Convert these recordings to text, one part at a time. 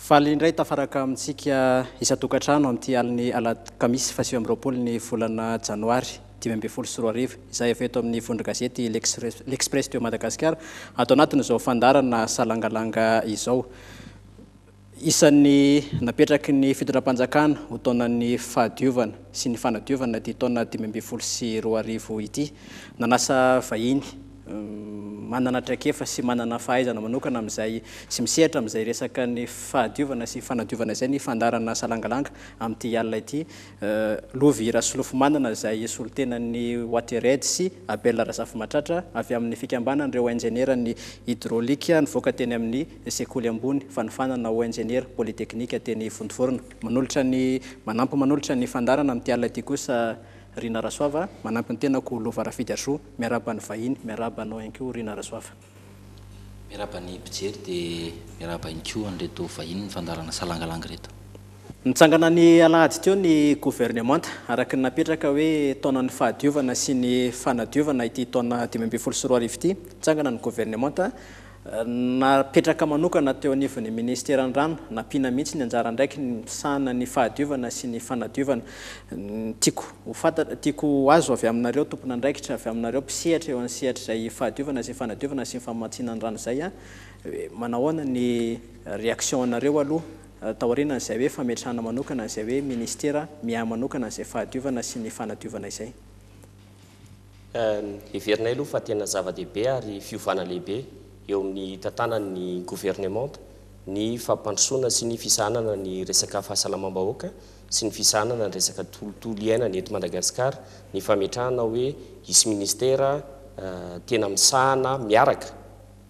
Faly indray tafaraka amintsika isa-tokantrano amin'ity aliny alakamisy fa 7 ny volana janoary 2024 izay efa eto amin'ny vondro gazety l'Express teo Madagasikara atao anatin'izao fandarana salangalanga izao. Isan'ny napetraky ny fitondram-panjakana ho taonan'ny fahadiovana sy ny fanadiovana ity taona 2024 ity, nanasa vahiny manana traikefa sy manana fahaizana manokana amin'izay sy misehatra amin'izay resaka ny fahadiovana sy fanadiovana izay ny fandarana salangalanga amin'ity alina ity. Lovy Rasolofomanana izay solontenan'ny Watered sy Abel Razafimatratra avy amin'ny fikambanan'ireo injeniera ny hydraolika nivoaka teny amin'ny sekoly ambony fanofanana ho injeniera polyteknika teny Vontovorona. Manampy manolotra ny fandarana amin'ity alina ity kosa Rina Rasoava, manampy ny tenako Lova Rafidy Arso, miaraba ny vahiny, miaraba anao ihany koa Rina Rasoava. Miaraba ny mpijery dia miaraba ihany koa an'ireto vahiny ny fandarana salangalanga reto. Nitsangana ny alahady teo ny gouvernemanta araky ny napetraka hoe taonan'ny fahadiovana sy ny fanadiovana ity taona 2024 ity. Nitsangana ny gouvernemanta napetraka manokana teo anivon'ny ministeran'ny rano, nampina mihitsy ny anjara ndraiky ny misahana ny fahadiovana sy ny fanadiovana. Tiako azo avy aminareo tompona andraikitra, avy aminareo mpisehatra eo ansehatra izay fahadiovana sy fanadiovana sy ny famatsinan rano izay, manahoana ny réaction anareo aloha taoriana izay hoe fametrahana manokana izay hoe ministera miaha manokana izay fahadiovana sy ny fanadiovana izay. Heverinay aloha fa tena zava-dehibe ary fiovana lehibe eo amin'ny tantanan'ny gouvernemanta ny fampandrosoana sy ny fisahanana ny resaka fahasalamam-bahoaka sy ny fisahanana ny resaka tontolo iainana eto Madagasikara, ny fametrahana hoe isy ministera tena misahana miaraka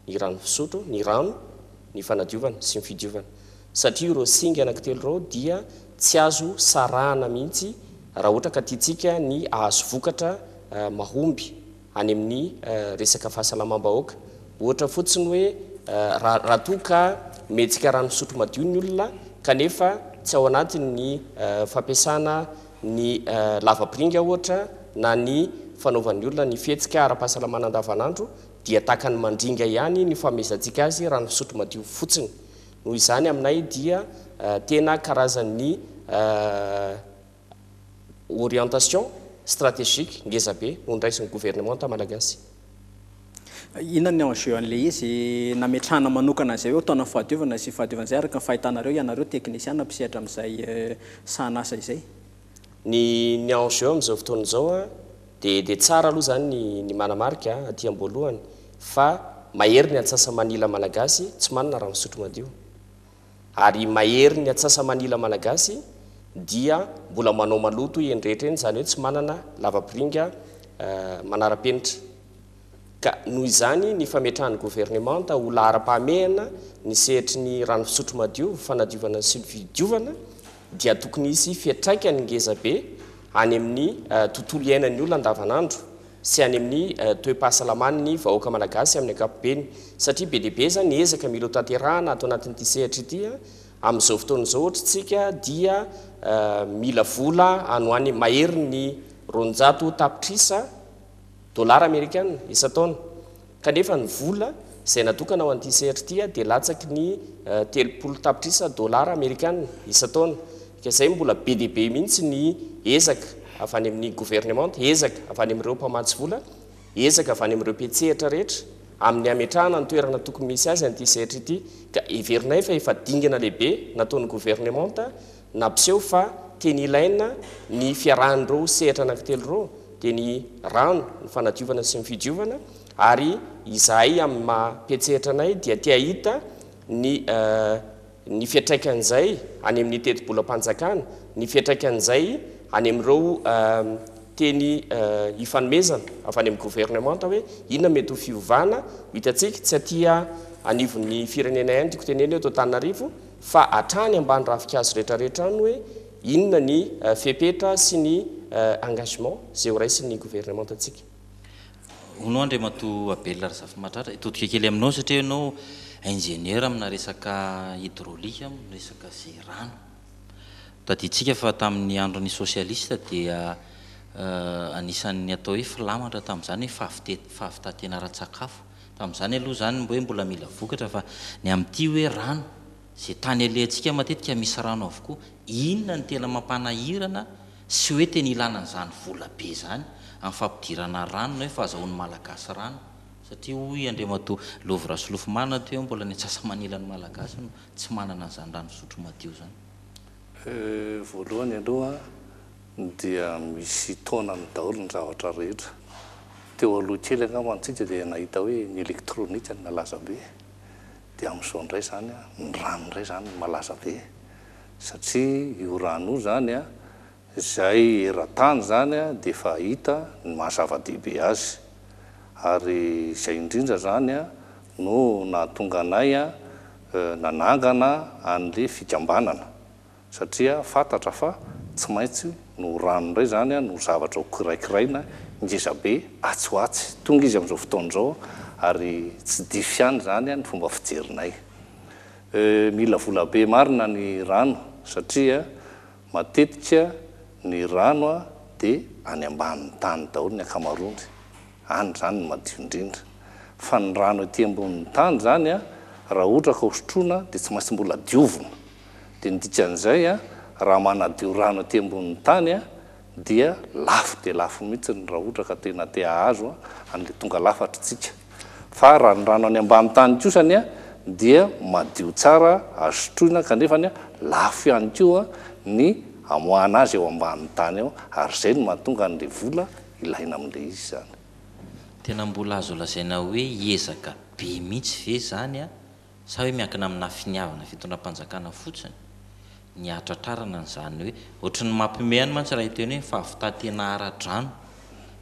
ny rano fisotro, ny rano, ny fanadiovana sy ny fidiovana. Satria ireo singa anankitelo ireo dia tsy azo sarahana mihitsy raha ohatra ka tiantsika ny ahazo vokatra mahomby any amin'ny resaka fahasalamam-bahoaka. Ohatra fotsiny hoe raha toa ka metsika rano fisotro madio ny olona kanefa tsy ao anatiny ny fampiasana ny lavapiringa ohatra na ny fanaovan'ny olona ny fihetsika ara-pahasalamana andavanandro dia tahaka ny mandringa ihany ny fameizantsika azy rano fisotro madio fotsiny. Noho izany aminay dia tena karazan'ny orientation stratégique ngezabe nondraisin'ny gouvernemanta malagasy. Inona ny enjeu an'ilay izy nametrahana manokana izay hoe taona fahadiovana sy fahadiovana izay araka ny fahitanareo ianareo teknisiana mpisehatra amin'izay sahanasa izay? Ny enjeu amin'izao fotoana izao dia tsara aloha izany ny manamarika aty am-boalohany fa mahery ny atsasa manila malagasy tsy manana rano fisotro madio. Ary mahery ny atsasa manila malagasy dia mbola manao maloto endrehetra eny, izany hoe tsy manana lavapiringa manara-penitra. Ka noho izany ny fametrahan'ny gouvernemanta ho lahara-pahamehana ny sehatry ny rano fisotro madio, fanadiovana sy ny fidiovana dia tokony isy fiantraikany ngezabe any amin'ny tontolo iainan'ny olona andavanandro sy any amin'ny toe-pahasalamany vahoaka malagasy amin'ny ankapobeny. Satria be dia be zany ezaka mila tanterahana ato anatin'ity sehatra ity amin'izao fotoana izao ohatra tsika dia mila vola anoany mahery ny 200 tapitrisa dolara amerikanina isa-taona, kanefa ny vola izay natokana ao an'ity sehatra ity dia latsaky ny 30 tapitrisa dolara amerikanina isa-taona. Ka izay mbola be dia be mihitsy ny ezaka avy any amin'ny gouvernemanta, ezaka avy any amin'ireo mpamatsy vola, ezaka avy any amin'ireo mpiantsehatra rehetra amin'ny hametrahana ny toerana tokony misy azy an'ity sehatra ity. Ka heverinay fa efa dingana lehibe nataon'ny gouvernemanta nampiseho fa teny ilaina ny fiarahan'ireo sehatra anankitelo ireo dia ny rano, ny fanadiovana sy ny fidiovana, ary izahay amin'ny maha-piantsehatra anay dia tia hita ny fiantraikan'izay any amin'ny teti-bolam-panjakana, ny fiantraikan'izay any amin'ireo teny hifanomezana avy any amin'ny gouvernemanta hoe inona mety ho fiovana hitantsika tsy atia anivon'ny firenena ihany tiako teneny eto Antananarivo fa hatrany ambany ravinkazo rehetrarehetra any hoe inona ny fepetra sy ny engagement izay ho raisin'ny gouvernemanta antsika. Hono andre mato Abel Razafimatratra, hitodika kely aminao satria ianao ingénieur amina resaka hydraolika, resaka sy rano. Taditsika fa tamin'ny andron'ny sosialista dia anisan'ny atao hoe filamatra tamin'izany hoe fahavitatena ara-tsakafo. Tamin'izany aloha zany hoe mbola mila vokatra fa ny amin'ity hoe rano zay tany alentsika matetika misy rano avokoa inona ny tena mampanahirana sy hoe tena ilana n'izany vola be zany amin'ny fampidirana rano na hoe fahazahoan'ny malagasy rano satria hoy Andriamatoa Lovy Rasolofimana teo mbola ny atsasa-manila ny malagasy no tsy manana an'izany rano fisotro madio zany. Voalohany aloha dia misy taona ny daholo ny zavatra rehetra. Teo aloha kely angamba antsika dia nahita hoe ny elektrônika ny nalaza be dia amin'izao indray zany ny rano indray zany malaza be satria io rano io zany izay eran-tany zany dia efa hita ny mahazava-dehibe azy ary izay indrindra zany no nahatonga anay nanangana an'le fikambanana satria fantatra fa tsy maintsy no rano indray zany no zavatra ho kiraikiraina ngezabe atsoatsy tonga izy amin'izao fotoan'izao ary tsy difiany zany ny fomba fijerinay. Mila vola be marina ny rano satria matetika ny rano dia any ambanin'ny tany daholo ny akamaroany any zany ny madio indrindra fa ny rano etỳ ambonin'ny tany zany raha ohatra ka hosotroina dia tsy maintsy mbola diovina dia ny dikan'izay raha manadio rano etỳ ambonin'ny tany dia lafo mihitsy ny raha ohatra ka tena te ahazo an'le tonga lafatritsika fa raha ny rano any ambanin'ny tany kosany dia madio tsara azosotroina kanefa lafo ihany koa ny amoahana azy eo ambanin'ny tany eo ary izay no mahatonga an'le vola ilaina amin'le izy zany. Tena mbola azo lazaina hoe ezaka be mihitsy ve zany sa hoe miankina amina finiavana fitondram-panjakana fotsiny ny atratrarana n'izany hoe ohatran'ny mampimehany mantsy raha hiteny hoe fahavita-tena ara-drano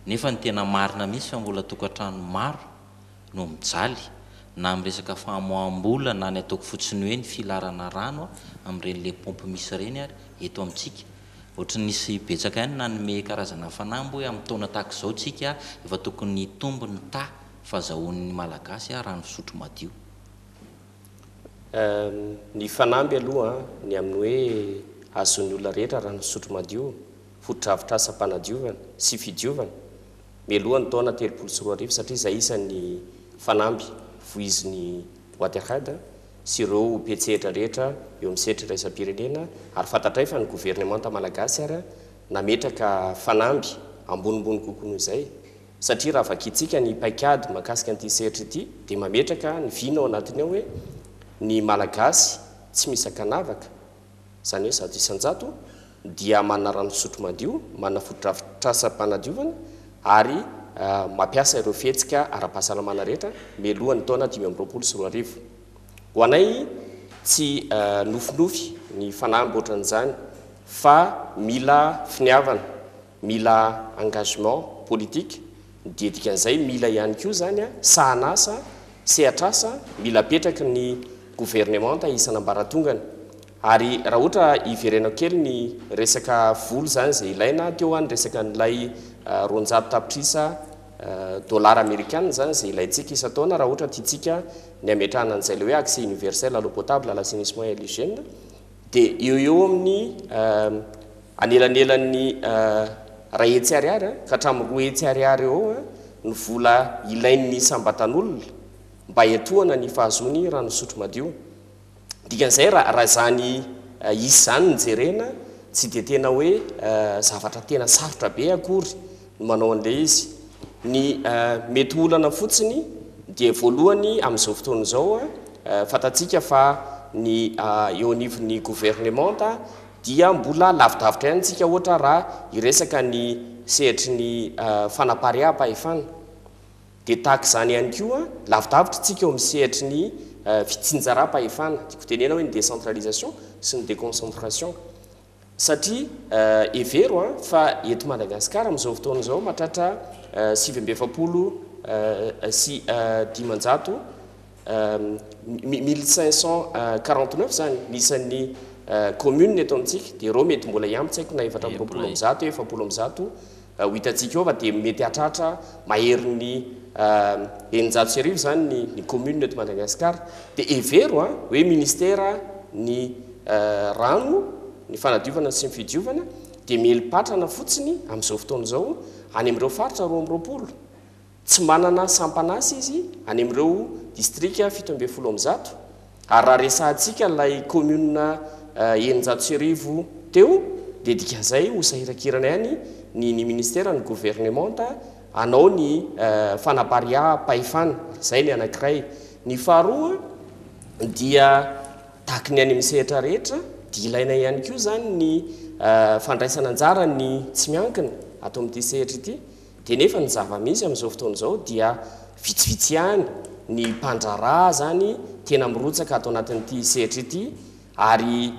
nefa ny tena marina mihitsy fa mbola tokantrano maro no mijaly na amin'ny resaka famoaham-bola na ny ataoko fotsiny hoe ny filarana rano amin'iren'le pompe misy ireny ary eto amintsika ohatry nisy betsaka ihany nanome karazana fanambo hoe amin'ny taona tahaka izao tsika efa tokony tombo ny ta fahazahoan'ny malagasy rano fisotro madio. Ny fanamby aloha ny amin'ny hoe azon'ny olona rehetra rano fisotro madio foto-dravitra asa-panadiovana sy fidiovana mialohan'ny taona 3 satria izay isan'ny fanamby voizin'ny boîte à rade sy ireo petsehitra rehetra eo amin'ny setra iraisam-pirenena ary fantatray fa ny gouvernemanta malagasy ary nametraka fanamby ambonimbony kokoa noho izay satria raha vakitsika ny paikady mahakasika an'ity setra ity dia mametraka ny vina ao anatiny ao hoe ny malagasy tsy misy akanavaka zany hoe zato isan-jato dia manana rano fisotro madio manana foto-dravitra asa-panadiovana ary mampiasa ireo fihetsika ara-pahasalamana rehetra mialohan'ny taona 2024 ho anay tsy nofinofy ny fanamby ohatran'izany fa mila finiavana mila engagement politique dia dikan'izay mila ihany koa zany sahanasa sehatrasa mila petraka ny gouvernemanta isanambaratongany ary raha ohatra iverena kely ny resaka volo zany zay ilaina teo any resaka n'ilay 200 tapitrisa dollar américaine zany zay ilayntsika isa-taona raha ohatra tiatsika ny ametrahana an'izay le hoe accès universel à l'eau potable à l'assainissement et à l'hygiène dia eo amin'ny anelanelan'ny ray hetsy ariary ka hatramin'ny 2 hetsy ariary eo ny vola ilain'ny sambatan'olona mba hiatohana ny fahazoany rano fisotro madio dikan'izay raha zany isy zany nyjerena tsy dia tena hoe zavatra tena sarotra be akory no manao an'le izy ny mety olana fotsiny dia voalohany amin'izao fotoana izao fantatsika fa ny eo anivon'ny gouvernemanta dia mbola lavidavitra ihany tsika ohatra raha iresaka ny sehatry ny fanapaream-pahefana dia tahaka izany ihany koa lavidavitra tsika eo amin'ny sehatry ny fitsinjaram-pahefana tiako tenena hoe ny décentralisation sy ny déconcentration satria evero fa eto Madagasikara amin'izao fotoana izao mahatratra 770 sy 500 1549 zany nisan'ny commune eto amintsika dia ireo mety mbola iampitsaiko na 420 700 ho hitantsika eo fa dia mety hatratra maherin'ny 900 zany ny commune eto Madagasikara dia evero hoe ministera ny rano ny fanadiovana sy ny fidiovana dia melipatrana fotsiny amin'izao fotoana izao any amin'ireo faritra 20 tsy manana sampanasy izy any amin'ireo distrika 770 ary raha resantsika lay commune eninjato-sy-arivo teo dia dikan'izay ho sahirakirana ihany ny ministère ny gouvernementa anao ny fanaparia paifana zay ny anankiray ny faharoa dia taky ny any amin'ny sehatra rehetra dia ilaina ihany koa zany ny fandraisana anjara ny tsy miankina atao amin'ity sehatra ity dia nefa ny zava-misy amin'izao fotoana izao dia vitsivitsy ihany ny mpandrarà zany tena mirotsaka atao anatin'ity sehatra ity ary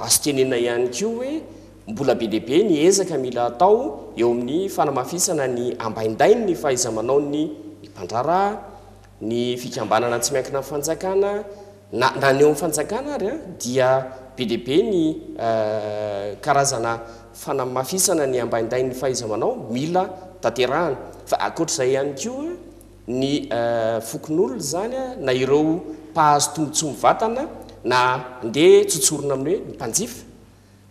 azotenena ihany koa hoe mbola be deaibe ny ezaka mila atao eo amin'ny fanamafisana ny ambaindainy ny fahaiza-manao ny mpandrarà ny fikambanana tsy miankina amin'ny fanjakana na ny eo amin'ny fanjakana ary dia be deaibe ny karazana fanamafisana ny ambaindainy ny fahaiza-manao mila tanterahana fa akoatr'izay ihany koa ny fokon'olona zany na ireo mpahazo tombotsomy vatana na ndeha tsotsorona amin'ny hoe ny mpanjifa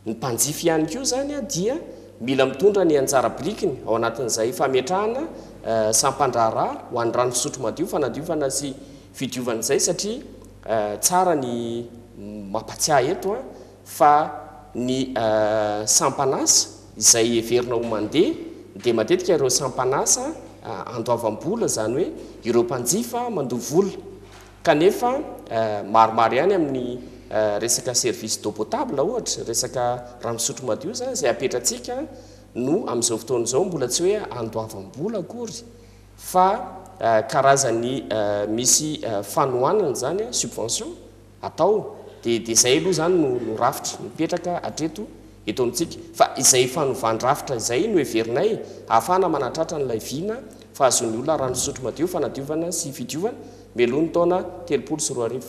ny mpanjify ihany koa zany dia mila mitondra ny anjara birikiny ao anatin'izay fametrahana sampandrarà ho an'ny rano fisotro madio fanadiovana sy fidiovan'izay satria tsara ny mampatsiahy eto fa ny sampanasa izay everina ho mandeha dia matetika ireo sampanasa andoavam-bola zany hoe ireo mpanjifa mandovola kanefa maromaro ihany amin'ny resaka service d'eau potable ohatra resaka rano fisotro madio zany zay apetratsika no amin'izao fotoana izao mbola tsy hoe andoavam-bola akory fa karazany misy fanohanana zany subvention atao dia zay aloha zany no rafitra mipetraka atreto eto amintsika fa izay fanovandrafitra izay no everinay ahafahana manatratra n'ilay vina fa azon'ny olona rano fisotro madio fanadiovana sy fidiovana melohany taona 340.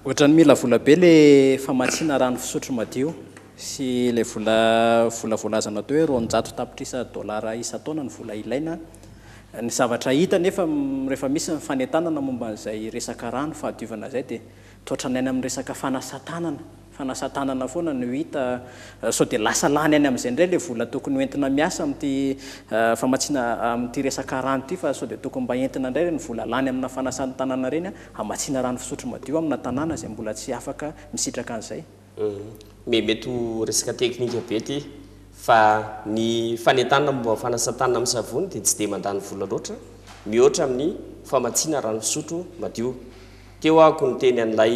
Ohatrany mila vola be le famatsiana rano fisotro madio sy le vola voalazana teo hoe $100 tapitrisa dolara isa-taona ny vola ilaina ny zavatra hita nefa rehefa misy fanentanana momba n'izay resaka rano fahadiovana izay dia toatrany any amin'ny resaka fanasan-tanana foana no hita sao dia lasa lany any amin'izay indray le vola tokony hoentina miasa amin'ity famatsiana amin'ity resaka rano ity fa sao dia tokony mba entina indray ny vola lany amina fanasan-tanana reny hamatsiana rano fisotro madio amina tanàna izay mbola tsy afaka misitraka an'izay mety ho resaka teknika be ty fa ny fanentanana momba fanasan-tanana amin'ny savony dia tsy dia mandany vola loatra mihoatra amin'ny famatsiana rano fisotro madio teo ahako ny teny an'ilay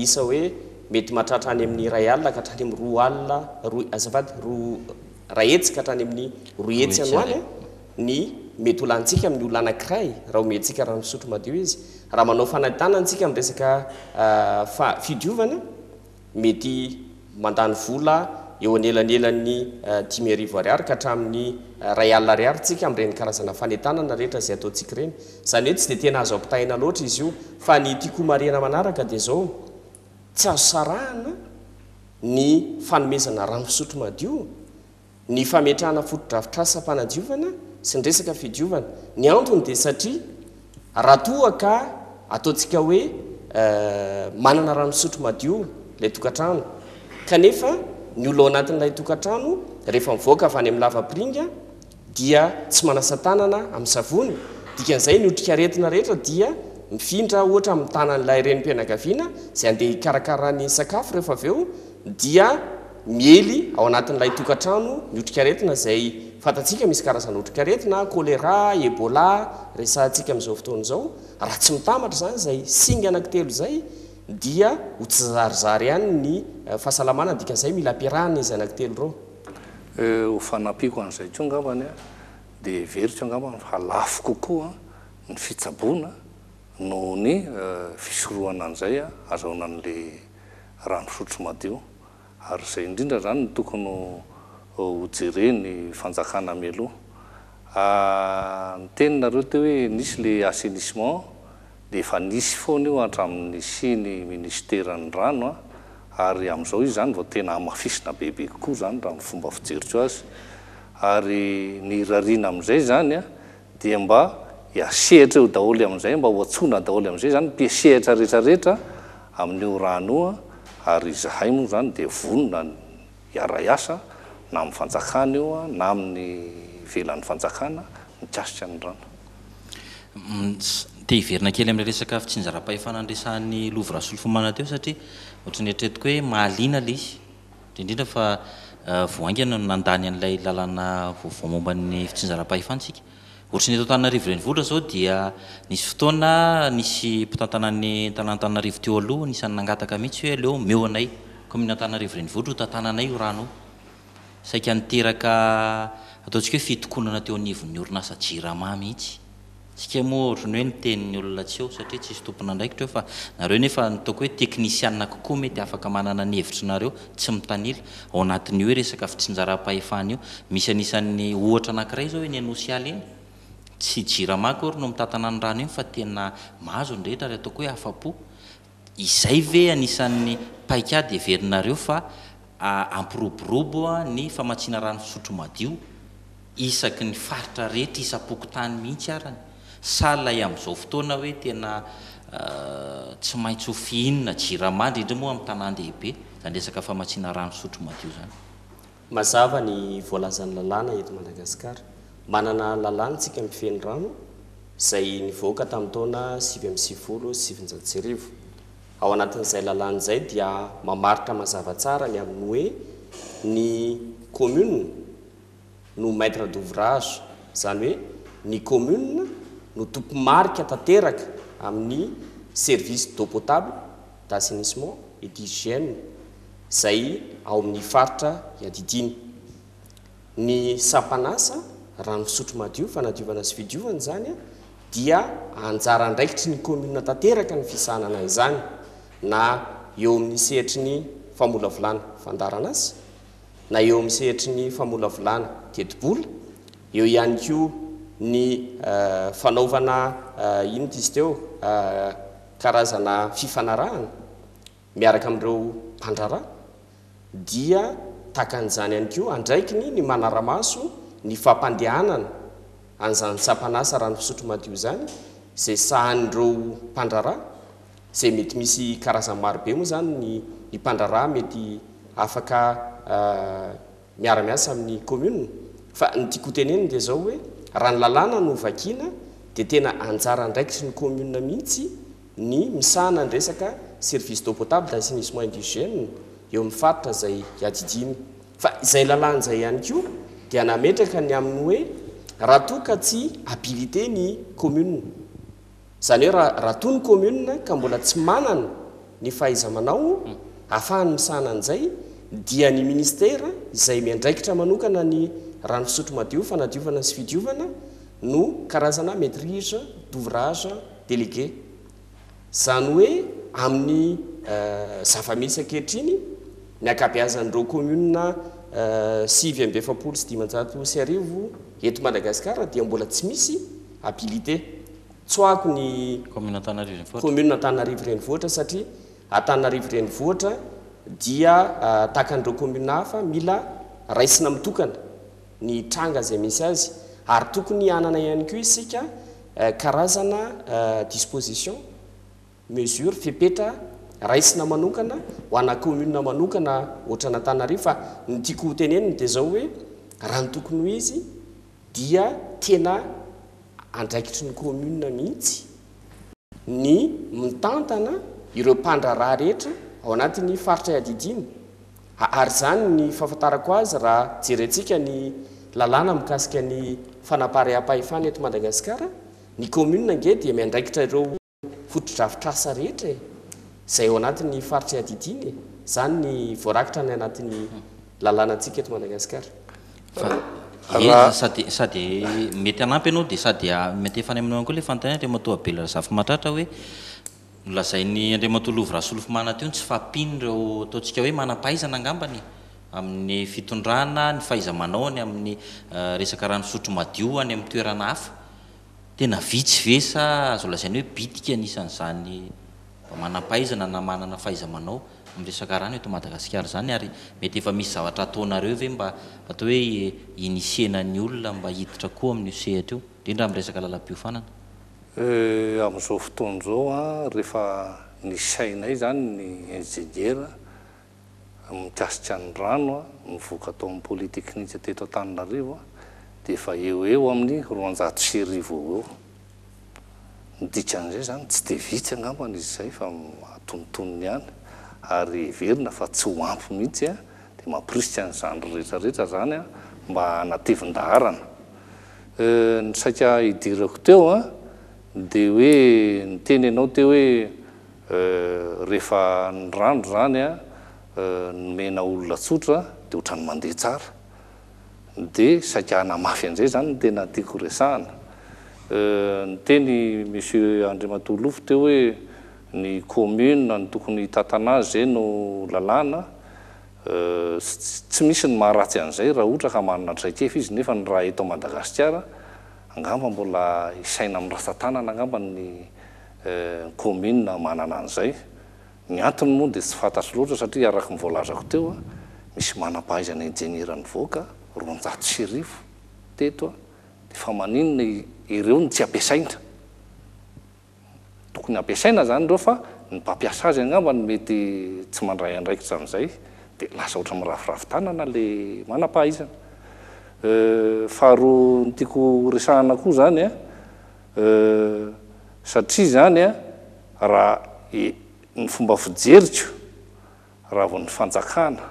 isa hoe mety mahatratra any amin'ny ray alina ka hatrany amin'ny roa alina azafady ray etsy ka hatrany amin'ny roa etsy anoany ny mety ho lantsika amin'ny olona anankiray raha omentsika rano fisotro madio izy raha manao fanentanantsika amin'ny resaka fidiovana mety mandany vola eo anelanelan'ny 5,000 ka hatramin'ny ray alina riary tsika amin'ireny karazana fanentanana rehetra izay ataontsika ireny izany hoe tsy dia tena azo ampitahina loatra izy io fa ny tiako mariana manaraka dia zao tsy azo sarahana ny fanomezana rano fisotro madio ny fametrahana fotodrafitrasa mpanadiovana sy ny resaka fidiovana ny antony dia satria raha toa ka ataontsika hoe manana rano fisotro madio ilay tokantrano kanefa ny olo ao anatin'ilay tokantrano rehefa mivoaka avy any amin'ny lavapiringa dia tsy manasa tanana amin'ny savony dikan'izay ny otrikaretina rehetra dia mifindra ohatra amin'ny tanan'ilay renim-pianakaviana izay andeha hikarakarany sakafo rehefa avy eo dia miely ao anatin'ilay tokantrano ny otrikaretina izay fantatsika misy karazana otrikaretina choléra ebola resantsika amin'izao fotoana izao raha tsy mitambatra zany izay singa anankitelo izay dia ho tsy zarizary ihany ny fahasalamana dikan'izay mila ampiarahana izy anankitelo ireo ho fanampiko an'izay ko angambany dia veritra angambany fa lafo kokoa ny fitsaboana no ny fisorohana an'izay azahoana an'le rano fisotro madio ary izay indrindra zany no tokony ho jereny fanjakana meloha ny teninareo teo hoe nisy le assainissement dia efa nisy foana io hatramin'ny siny ministeran'ny rano ary amin'izao izy zany vao tena amafisina bebe kokoa zany raha ny fomba fijeriko azy ary ny rariana amin'izay zany dia mba hiasehatra eo daholo amin'izay mba ho atsona daholo amin'izay zany mpiasehatra rehetrarehetra amin'io rano io ary izahay moa zany dia vonona hiara-iasa na amin'ny fanjakana io na amin'ny velan'ny fanjakana mikasika ny rano te hiverina kely amin'ny resaka fitsinjaram-pahefana andresan'ny Louvre Solofomana teo satria ohatrany eritreretiko hoe mahaliana ilay izy indrindra fa voaingana no nandany an'ilay lalàna vaovao momban'ny fitsinjaram-pahefantsika. Ohatrany eto Antananarivo renivohitra zao dia nisy fotoana nisy mpitantanan'ny Antananarivo teo aloha nisy nangataka mihitsy hoe aleo meo anay commune Antananarivo renivohitra ho tantananay io rano saika niteraka ataontsika hoe fitokonana teo anivon'ny orinasa Jirama mihitsy. Sika moa ohatrany hoe nitenin'ny olona tsy eo satria tsisy tompona ndraikitra eo fa nareo nefa nitaoko hoe teknisianina kokoa mety afaka manana ny hevitry nareo tsy mitanila ao anatin'ny hoe resaka fitsinjaram-pahefana io. Misy anisan'ny ohatra anankiray zao hoe ny anosialy iny tsy Jirama akory no mitantana ny rano iny fa tena mahazo ny rehetra ary ataoko hoe afapo. Izay ve anisan'ny paikady heverinareo fa ampiroborobo ny famatsiana rano fisotro madio isaky ny faritra rehetra isam-pokotany mihitsy arany sa lay amin'izao fotoana hoe tena tsy maintsy ho fihinana Jirama indrindra moa amin'ny tanan-dehibe zany resaka famatsiana rano fisotro madio zany. Mazava ny voalazan'ny lalàna eto Madagasikara. Manana lalàna tsika mifeny rano izay nivoaka tamin'ny taona 1970. Ao anatin'izay lalàna izay dia mamaritra mazava tsara ny amin'ny hoe ny commune no maître d'ouvrage, zany hoe ny commune no tompo-marika tanteraka amin'ny service d'eau potable, d'assainissement et d'hygiène izay ao amin'ny faritra Iadidiny. Ny Sapanasa rano fisotro madio fanadiovana sy fidiovana zany dia anjara andraikitry ny commune tanteraka ny fisahanana izany na eo amin'ny sehatry ny famolavolana Fandaranasy na eo amin'ny sehatry ny famolavolana Tetibola, eo ihany koa ny fanaovana ino izy teo karazana fifanarahana miaraka amin'ireo mpandrara dia takan'izany ihany koa andraikiny ny manara-maso ny fampandehanana an'izany Sapanasa rano fisotro madio zany izay sahan'ireo mpandrara izay mety misy karazany marobe moa zany ny mpandrara mety afaka miara-miasa amin'ny commune. Fa ny tiako teneniny dia zao hoe raha ny lalàna no vakiana dia tena anjara andraikitry ny commune mihitsy ny misahana ny resaka service d'eau potable, d'assainissement et d'hygiène eo amin'ny faritra izay Iadidiny. Fa izay lalàna izay ihany koa dia nametraka ny amin'ny hoe raha toa ka tsy habilité ny commune, zany hoe raha toa ny commune ka mbola tsy manana ny fahaiza-manao ahafahany misahana an'izay dia ny ministera izay miandraikitra manokana ny rano fisotro madio fanadiovana sy fidiovana no karazana maîtrise d'ouvrage délégué. Zany hoe amin'ny zava-misy ankehitriny ny ankabeazan'ireo commune 7,790 eto Madagasikara dia mbola tsy misy habilité. Tsoako ny commune Antananarivo renivohitra satria Antananarivo renivohitra dia takan'ireo commune hafa mila raisina mitokana ny tranga izay misy azy ary tokony hanana ihany koa isika karazana disposition mesure fepetra raisina manokana ho ana commune manokana ohatrana Antananarivo. Fa ny tiako teneniny dia zao hoe raha ny tokony ho izy dia tena andraikitry ny commune mihitsy ny mitantana ireo mpandrara rehetra ao anatin'ny faritra Iadidiny. Ary zany ny fahafantarako azy raha jerentsika ny lalàna mikasika ny fanapaha-pahefana eto Madagasikara, ny commune ange dia miandraikitra ireo fotodrafitrasa rehetra izay ao anatin'ny faritra Iadidiny. Zany ny voarakitra ny anatin'ny lalàna antsika eto Madagasikara. Sady mety anampy ianao dia sady mety efa any aminao koa le fanontaniana Andriamatoa Abela Razafimatratra hoe nolazain'ny Andriamatoa Louvre Solofomana teo tsy fampino ireo ataontsika hoe manam-pahaizana angambany amin'ny fitondrana ny fahaiza-manaony amin'ny resaka rano fisotro madio any amin'ny toerana hafa. Tena vitsy ve sa azo lazainy hoe bitika anisan'izany manam-pahaizana na manana fahaiza-manao amin'ny resaka rano eto Madagasikara zany ary mety efa misy zavatra ataonareo ve mba atao hoe inisiena ny olona mba hiditra koa amin'ny sehatra io indrindra amin'ny resaka lalam-piofanana? Amin'izao fotoana izao rehefa ny sainay zany ny ingénieur mikasika ny rano mivoaka atao amin'ny polytechnique teto Antananarivo dia efa eo amin'ny 400,000 eo Dikan'izay zany tsy de vitsy angambany izy zay fa atonontonony ihany ary verina fa tsy ho ampy mihitsy a de mampirisika n'izany rehetrarehetra zany a mba hanatevin-daharana. Ny saika idirako teo a de hoe niteny ianao teo hoe rehefa ny rano zany a nomena olona tsotra de ohatrany mandeha tsara de saika hanamafy an'izay zany no tena tiako resahana. Niteny monsieur Andriamatolofo teo hoe ny commune ny tokony hitantana azy zay no lalàna tsy misy ny maharatsy an'izay raha ohatra ka manana traikefa izy nefa ny raha eto Madagasikara angamba mbola isaina amin'ny rasa-tanana angamba ny commune manana an'izay. Ny antony moa de tsy fantatro loatra satria araka ny voalazako teo a misy manam-pahaizana injeniera nivoaka 200 teto a de fa maninona ireo ny tsy ampiasaina tokony ampiasaina zany reo fa ny mpampiasa azy angamba ny mety tsy mandray andraikitra an'izay de lasa ohatra miraforafo tanana le manam-pahaizana. Faharoa ny tiako resahana koa zany a satria zany a raha ny fomba fijeriko raha vao ny fanjakana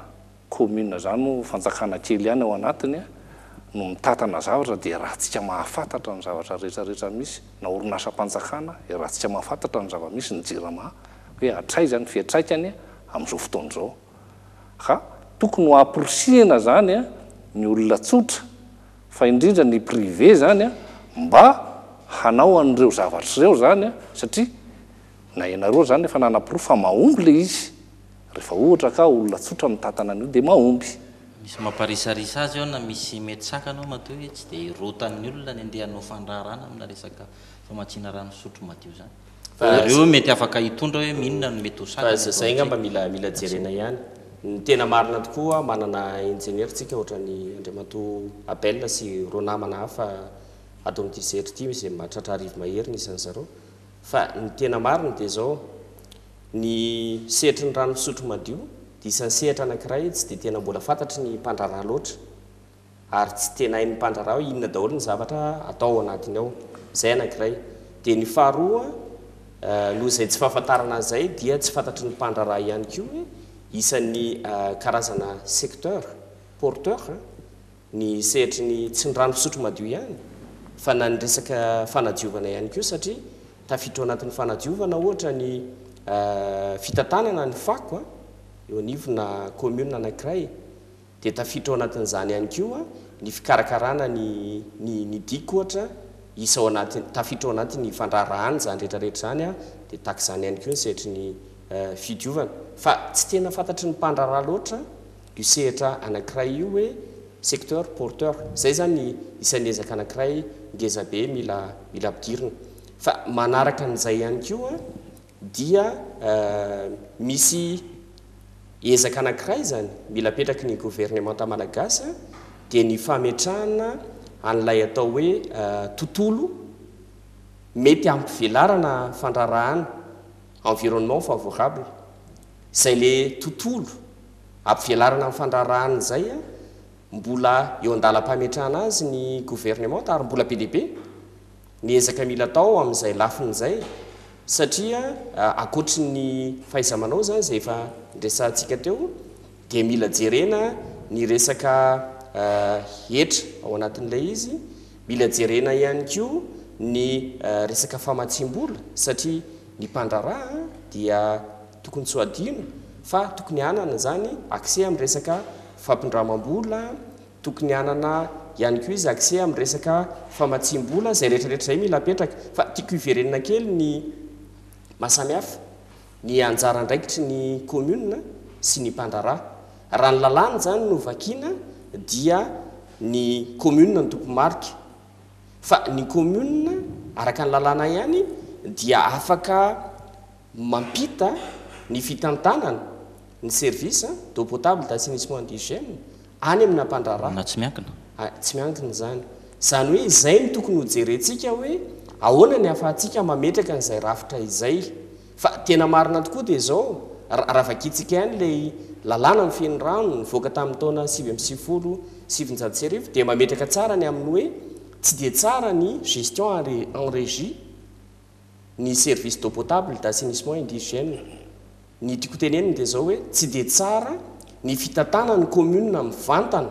commune zany no fanjakana kely ihany ao anatiny a no mitantana zavatra de raha tsika mahafantatra ny zavatra rehetrarehetra misy na orinasa-panjakana raha tsika mahafantatra ny zava-misy ny jirama hoe atraizany fiatraikany amin'izao fotoana izao ka tokony ho ampirisihana zany a ny olona tsotra fa indrindra ny privé zany a mba hanao an'ireo zavatra ireo zany a satria na ianareo zany efa nanam-piro fa mahomby le izy rehefa ohatra ka olona tsotra mitantana an'io de mahomby. Misy mamparisarisa azy ao na misy mety sakanao matoa hoe tsy de rotan'ny olona ny andeha hanao fandraharana amina resaka famatsiana rano sotro madio zany. Ireo mety afaka hitondra hoe minona no mety ho sakana. Zay ngamba mila jerena ihany. Ny tena marina tokoa manana ingénieur tsika ohatrany Andriamato Abel sy ro namana hafa ato amin'ity sehatry ity misy mahatratra arivo mahery isan'ny zareo. Fa ny tena marina de zao ny sehatry ny rano fisotro madio de isan'ny sehatra anankiray tsy de tena mbola fantatry ny mpandraraha loatra ary tsy tena hain'ny mpandraraha hoe inona daholo ny zavatra atao anatiny ao. Zay anankiray. De ny faharoa noho izay tsy fahafantarana an'izay dia tsy fantatry ny mpandraraha ihany koa hoe isan'ny karazana secteur porteur ny sehatry ny tsy ny rano fisotro madio ihany fa na ny resaka fanadiovana ihany koa satria tafiditra anatin'ny fanadiovana ohatra ny fitantanana ny fako eo anivona commune anankiray de tafiditra anatin'izany ihany koa ny fikarakarana ny diko ohatra isa ao anatiny tafiditra ao anatin'ny fandrarahany zany rehetrarehetra zany a de takizany ihany koa ny sehatry ny fidiovana fa tsy tena fantatry ny mpandraraha loatra io sehatra anankiray io hoe secteur porteur. Zay zany isan'ny ezaka anankiray ngeza be mila ampidirina fa manaraka an'izay ihany koa dia misy ezaka anankiray zany mila apetraky ny gouvernementa malagasy dia ny fametrahana an'ilay atao hoe tontolo mety ampivelarana fandrarahana environnement favorable. Zay le tontolo ampivelarana amin'ny fandrarahana zay mbola eo andalam-pametrahana azy ny gouvernement ary mbola be deaibe ny ezaka mila atao amin'izay lafin'izay satria akoatry ny fahaiza-manao zany zay efa ndresantsika teo dia mila jerena ny resaka hetra ao anatin'ilay izy, mila jerena ihany koa ny resaka famatsim-bola satria ny mpandraraha dia tokony tsy ho adino fa tokony hanana zany accès amin'ny resaka fampindramam-bola, tokony hanana ihany koa izy accès amin'ny resaka famatsim-bola zay rehetrarehetra zay mila apetraka fa tiako hiverenina kely ny mahasamihafa ny anjara andraikitry ny commune sy ny mpandraraha. Raha ny lalàna zany no vakiana dia ny commune ny tompomarika fa ny commune araka ny lalàna ihany dia afaka mampita ny fitantanana ny service d'eau potable d'assainissement d'hygiène any amina mpandraraha tsy miankina tsy miankina zany hoe zay ny tokony ho jerentsika hoe ahoana ny afahantsika mametraka n'izay rafitra izay fa tena marina tokoa dia zao raha vakitsika ihany lay lalàna mifeny rano nivoaka tamin'ny taona 770 dia mametraka tsara ny amin'ny hoe tsy dia tsara ny gestion en régie ny service d'eau potable d'assainissement indigène. Ny tiako teneniny dia zao hoe tsy dia tsara ny fitatana ny commune mivantana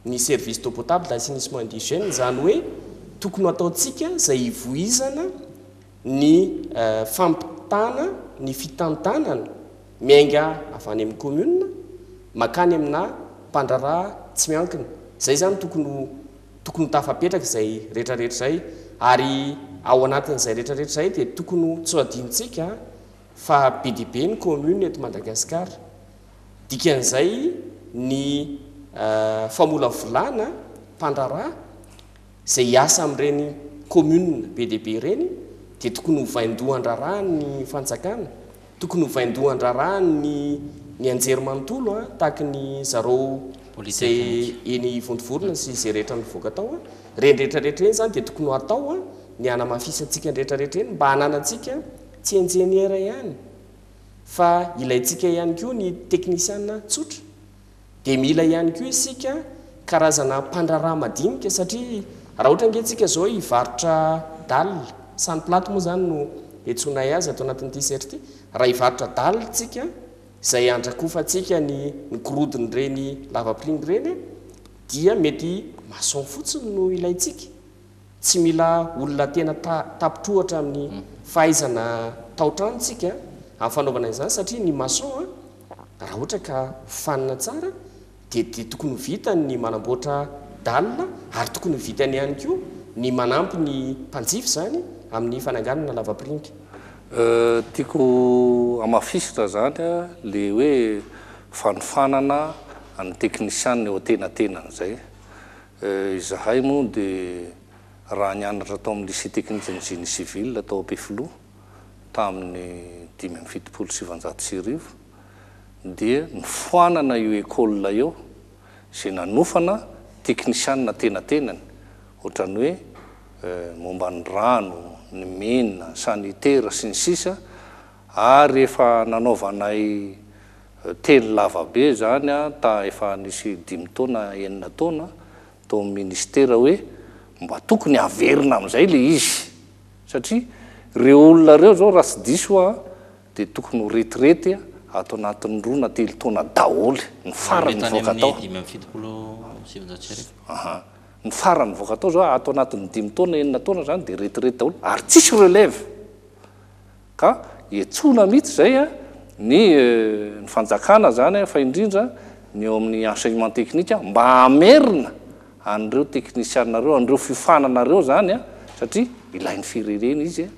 ny service d'eau potable d'assainissement indigène, zany hoe tokony ataontsika izay hivoizana ny fampitana ny fitantanana miainga avy any amin'ny commune makany amina mpandraraha tsy miankina. Zay zany tokony tafapetraka izay rehetrarehetra zay, ary ao anatin'izay rehetrarehetra zay dia tokony tsy adintsika fa be dia be ny commune eto Madagasikara. Dikan'izay ny famolavolana mpandraraha izay hiasa amin'ireny commune be dia be ireny dia tokony hovaindohan-draraha ny fanjakana, tokony hovaindohan-draraha ny anjerimanontolo tahaka ny zareo izay eny vontovorona sy izay rehetra mivoaka atao reny rehetrarehetra eny zany dia tokony ho atao ny anamafisantsika rehetrarehetra eny mba hananantsika tsy enjeniera ihany fa ilayntsika ihany koa ny teknisiana tsotra, dia mila ihany koa isika karazana mpandraraha madinika, satria raha ohatra ngentsika zao hivarotra dalina sany platy moa zany no etsonay azy atao anatin'ity serty ity, raha hivarotra dalina tsika izay andrakofantsika ny gorodiny reny lavapiringy reny dia mety mason fotsiny no ilayntsika, tsy mila olona tena tapitrohatra amin'ny fahaizana taotranotsika amin'ny fanaovana izany, satria ny mason raha ohatra ka fanina tsara dia tokony vita ny manamboatra dalina, ary tokony vitany ihany koa ny manampy ny mpanjify zany amin'ny fananganana lavapiringy. Tiako amafisitra zany le hoe fanofanana any teknisianna eo tenatenany zay. Izahay moa dia raha nianatra tao amin'ny lycée technique ny génie civil tao Ampefiloha tamin'ny 1979 dia nifoanana io école io izay nanofana teknisianna tenatenany, ohatrany hoe momba ny rano, ny menina, sanitaire sy ny sisa. Ary efa nanaovanay teny lavabe zany ta efa nisy 5 taona 9 taona tao amin'ny ministera hoe mba tokony averina amin'izay le izy, satria reo olona reo zao raha tsy diso dia tokony ho retirety atao anatin'ny 2 na 3 taona daholy ny farany voaka tao. Ny farany voaka tao zao atao anatin'ny 5 taona 9 taona zany dia retirety daholo ary tsisy relève, ka etsona mihitsy zay ny fanjakana zany fa indrindra ny eo amin'ny enseignement technique mba amerina an'ireo teknisianareo, an'ireo fifananareo zany satria ilain'ny firenena izy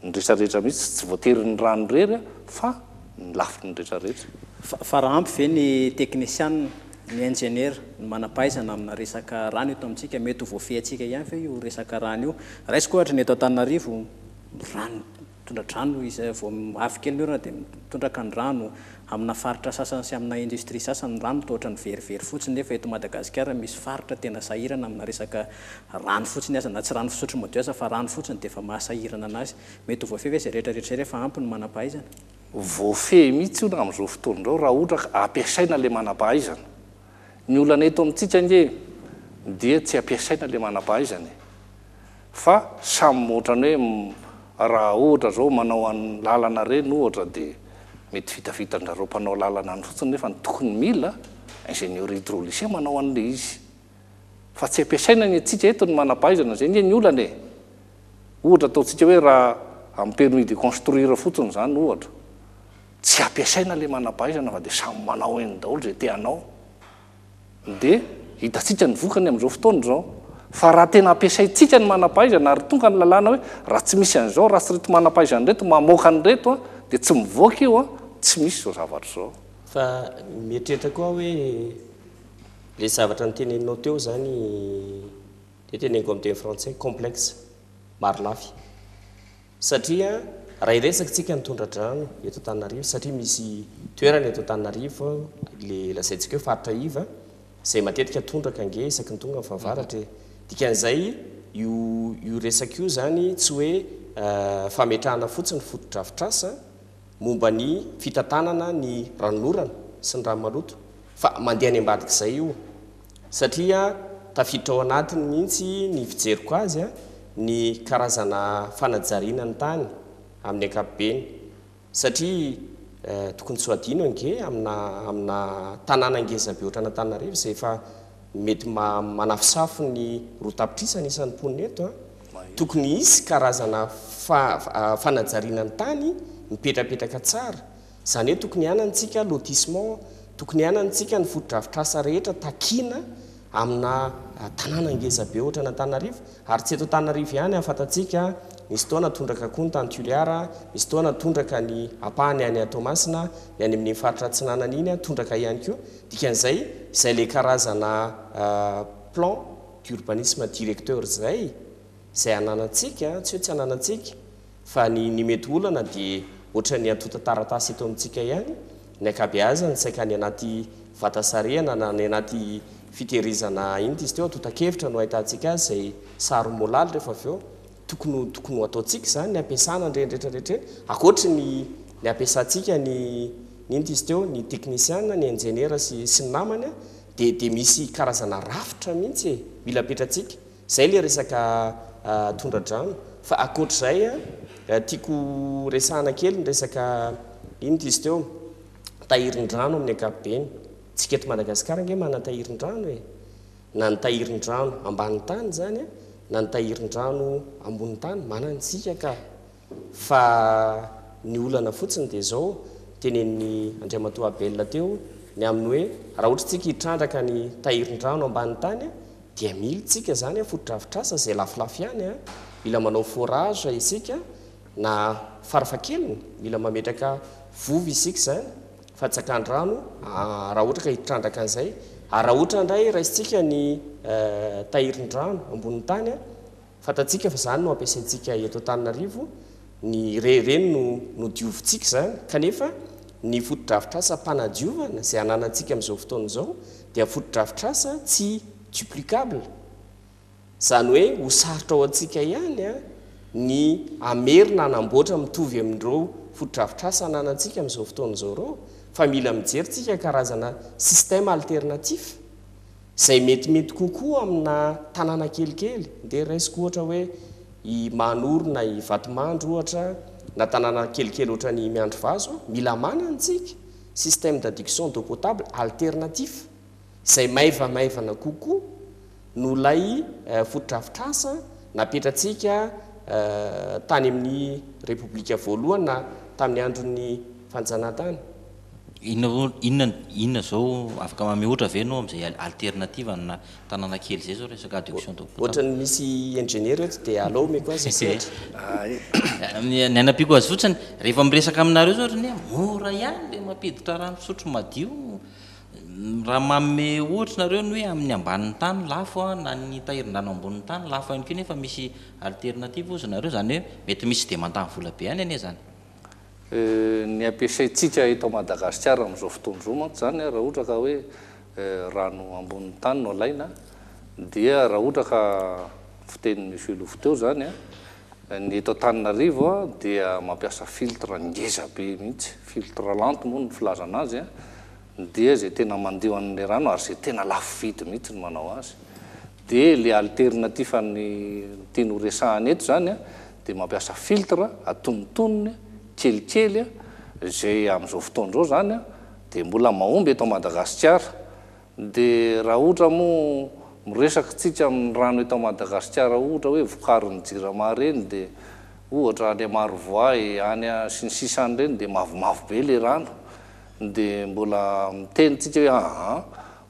ny rehetrarehetra mihitsy tsy voatery ny rano rery fa ny lafiny ny rehetrarehetra. Fa raha ampy ve ny teknisianna ny ingénieur ny manampahaizana amina resaka rano eto amintsika, mety ho voafehintsika ihany fe io resaka rano io. Raisiko ohatra ny eto Antananarivo rano tondradrano izy vao avy kely ny orana dia mitondraka ny rano, amina faritra sasany sy amina industrie sasany rano toa ohatran'ny verivery fotsiny, nefa eto Madagasikara misy faritra tena sahirana amina resaka rano fotsiny aza, na tsy rano fisotro madio aza fa rano fotsiny dia efa mahasahirana anazy. Mety ho voafehy ve izay rehetrarehetra rehefa ampy ny manampahaizana? Voafehy mihitsy io na amin'izao fotoana izao raha ohatra ka ampiasaina le manampahaizana. Ny olana eto amintsika nge dia tsy ampiasaina le manampahaizana, fa samy ohatrany hoe raha ohatra zao manao any lalana reny ohatra dia mety vitavitan-drareo mpanao lalana any fotsiny, nefa ny tokony mila ingénieur hydraulicien manao an'le izy, fa tsy ampiasaina ny atsika eto ny manampahaizana zay nge ny olana ohatra ataontsika hoe raha amin'ny permis de construire fotsiny zany ohatra, tsy ampiasaina le manampahaizana fa dia samy manao eny daholo zay teanao, dia hitatsika ny vokany amin'izao fotoana zao. Fa raha tena ampiasaintsika ny manampahaizana ary tonga ny lalàna hoe raha tsy misy an'izao, raha tsy reto manampahaizana reto mamoaka ny reto dia tsy mivoaka io tsy misy zao zavatra zao. Fa mieritreritra koa hoe le zavatra ny teneninao teo zany dia teneniko amin'ny teny français complexe maro lafy, satria raha iresakantsika ny tondradrano eto Antananarivo, satria misy toerana eto Antananarivo le lazaintsika hoe faritra iva izay matetika tondraka nge isaky ny tonga ny fahavaratra. Dikan'izay io resaka io zany tsy hoe fametrahana fotsiny fotodrafitrasa momba ny fitantanana ny ranonorana sy ny ranomaloto, fa mandeha any ambadika izay io, satria tafiditra ao anatiny mihitsy ny fijeriko azy ny karazana fanajariana ny tany amin'ny ankapobeny satria tokony tsy adino ange amina tanàna ngezabe ohatrana Antananarivo zay efa mety manafisafo ny roatapitrisana isan'ny mponina eto tokony isy karazana fanajariana ny tany mipetrapetraka tsara zany hoe tokony ianantsika lotissement tokony ianantsika ny fotodrafitrasa rehetra takina amina tanàna ngezabe ohatrana Antananarivo ary tsy eto Antananarivo ihany afantatsika misy toana tondraka koa ny tany Toliara misy toana tondraka ny apahany any Tomasina ny any amin'ny faritra Atsinanana iny tondraka ihany koa dikan'izay izay le karazana plan d'urbanisme directeur zay ananantsika tsy hoe tsy ananantsika fa ny mety olana dia ohatra ny atota taratasy eto amintsika ihany ny akabeazany saika ny anaty vatasarehana na ny anaty fitehirizana iny izy teo atotakevitra no ahitantsika azy zay sary molaly rehefa avy eo tokony ataontsika zany ny ampiasana ndreindretrarehetra akoatra ny ampiasantsika ny iny izy teo ny teknisiana ny ingénieur sy ny namany dia misy karazana rafitra mihitsy mila petratsika zay le resaka tondradrano fa akoatr'izay tiako resahana kely ny resaka iny izy teo tahirin-drano amin'ny ankapobeny tsika eto Madagasikara nge mana tahirin-drano na ny tahirin-drano ambanin'ny tany zany na ny tahirin-drano ambony tany manantsika ka fa ny olana fotsiny dia zao tenen'ny Andriamatoa Abel teo ny amin'ny hoe raha ohatra tsika hitrandraka ny tahirin-drano ambanin'ny tany dia militsika zany fotodrafitrasa zay lafilafy ihany mila manao forage isika na farafakeliny mila mametraka vovy isika zany fatsakan-drano raha ohatra ka hitrandraka an'izay ary raha ohatra indray raisitsika ny tahirin-drano ambonin'ny tany fantatsika fa zany no ampiasaintsika eto Antananarivo ny reny no diovitsika zany kanefa ny fotodrafitrasa mpanadiovana zay ananantsika amin'izao fotoana izao dia fotodrafitrasa tsy duplicable zany hoe ho sarotra ao antsika ihany ny amerina anamboatra mitovy amin'ireo fotodrafitrasa ananantsika amin'izao fotoana izao reo fa mila mijeryntsika karazana système alternatif zay metimety kokoa amina tanàna kelikely dia raisiko ohatra hoe i Manorina i Vatomandry ohatra na tanàna kelikely ohatra ny Miandry Vazo mila manantsika système d'adduction d'eau potable alternatif zay maivamaivana kokoa no lay fotodrafitrasa napetratsika tany amin'ny Repoblika voalohany na tamin'ny andron'ny fanjanahantany inona zao afaka mameohatra ve no am'izay alternative na tanàna kely zay zao resaka adduction d'eau potable ohatra ny misy ingénieur eto dia alao meko azy ny anapiko azy fotsiny rehefa miresaka aminareo zao ohatrany mora ihany le mampiditra rano fisotro madio raha manome ohatra nareo ny hoe amin'ny ambanin'ny tany lafo na ny tahirin-drano ambonin'ny tany lafo ihany koa nefa misy alternative ozy nareo zany hoe mety misy dia mandany vola be ihany anie zany ny ampiasaintsika eto Madagasikara amin'izao fotoana izao manko zany raha ohatra ka hoe rano ambonin'ny tany no alaina dia raha ohatra ka fitenin'ny monsieur Lofo teo zany ny eto Antananarivo dia mampiasa filtre ngeza be mihitsy filtre lente moa ny filazana azy dia zay tena mandeha amin'ny rano ary zay tena lafo vidy mihitsy ny manao azy dia le alternatif ny tiano resahany eto zany dia mampiasa filtre atonontonony kelikely zay amin'izao fotoana izao zany dia mbola mahomby eto Madagasikara dia raha ohatra moa miresaka tsika amin'ny rano eto Madagasikara ohatra hoe vokarin'ny jirama reny dia ohatra any Marovoay any sy ny sisany reny dia mavomavo be le rano dia mbola mitenitsika hoe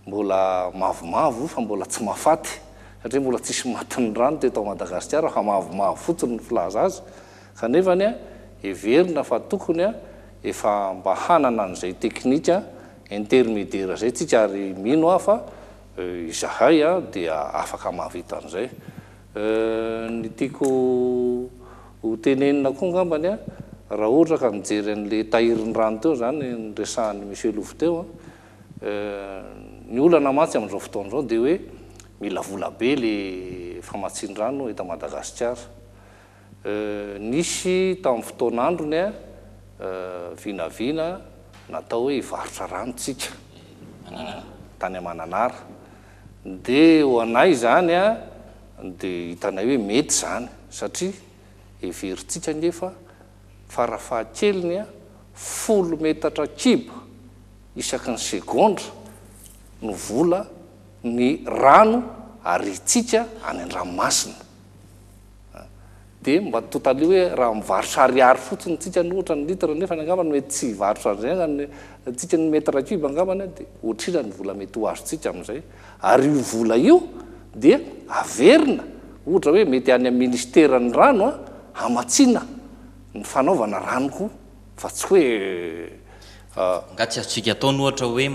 mbola mavomavo fa mbola tsy mahafaty satria mbola tsisy matin'ny rano teto Madagasikara fa mavomavo fotsiny ny filaza azy kanefa everina fa tokony efa mba hanana an'izay teknika intermédiaire zay tsika ary mino fa izahay dia afaka mahavita an'izay ny tiako ho tenenina koa ngambany raha ohatra ka mijery an'le tahirin-drano teo zany ny resahan'ny monsieur Lofo teo ny olana matsy amin'izao fotoana izao dia hoe mila vola be le famatsin-drano eto Madagasikara nisy tamin'ny fotoan'androny vinavina natao hoe hivarotra rano tsika tany Mananara dia ho anay zany dia hitanay hoe mety zany satria everitsika nefa farafahakeliny a 10 metatra kibo isaky ny segondra no vola ny rano arytsika any an-dranomasina dia mba totaly hoe raha mivarotra ariary fotsiny tsika ny ohatra ny litra nefa angambany mety tsy varotra zay tsika ny metra kibo angambany dia ohatrina ny vola mety ho azotsika amin'izay ary io vola io dia averina ohatra hoe mety any amin'ny ministerany rano a hamatsina ny fanaovana ranoko fa tsy hoe nga tsy azotsika ataony ohatra hoe